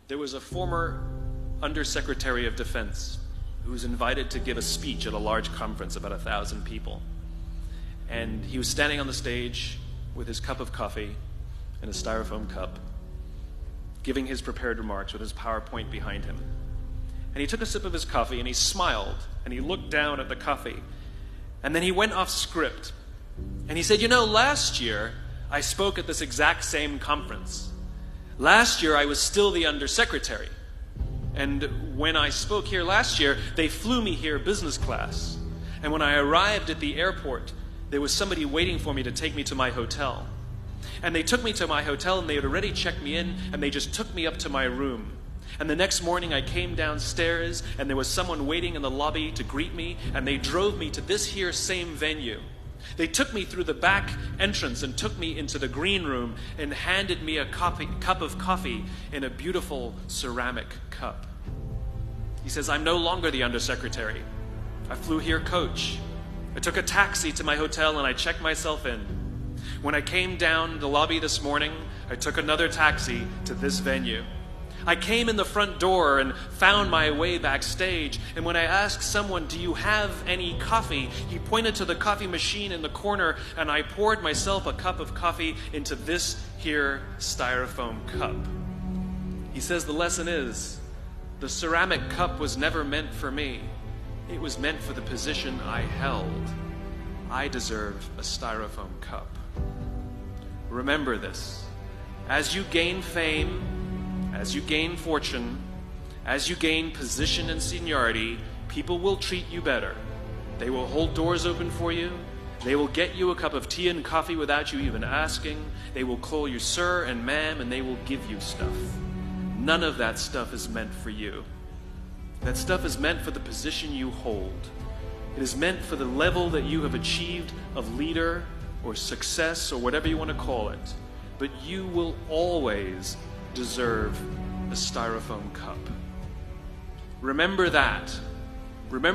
There was a former Undersecretary of Defense who was invited to give a speech at a large conference, about 1,000 people. And he was standing on the stage with his cup of coffee and a styrofoam cup, giving his prepared remarks with his PowerPoint behind him. And he took a sip of his coffee and he smiled and he looked down at the coffee. And then he went off script. And he said, "You know, last year I spoke at this exact same conference. Last year I was still the Undersecretary. And when I spoke here last year, they flew me here business class. And when I arrived at the airport, there was somebody waiting for me to take me to my hotel. And they took me to my hotel and they had already checked me in and they just took me up to my room. And the next morning I came downstairs and there was someone waiting in the lobby to greet me and they drove me to this here same venue. They took me through the back entrance and took me into the green room and handed me a cup of coffee in a beautiful ceramic cup." He says, "I'm no longer the Undersecretary. I flew here coach. I took a taxi to my hotel and I checked myself in. When I came down the lobby this morning, I took another taxi to this venue. I came in the front door and found my way backstage, and when I asked someone, 'Do you have any coffee?' he pointed to the coffee machine in the corner, and I poured myself a cup of coffee into this here styrofoam cup." He says the lesson is, the ceramic cup was never meant for me. It was meant for the position I held. I deserve a styrofoam cup. Remember this. As you gain fame, as you gain fortune, as you gain position and seniority, people will treat you better. They will hold doors open for you. They will get you a cup of tea and coffee without you even asking. They will call you sir and ma'am, and they will give you stuff. None of that stuff is meant for you. That stuff is meant for the position you hold. It is meant for the level that you have achieved of leader or success or whatever you want to call it. But you will always deserve a styrofoam cup. Remember that. Remember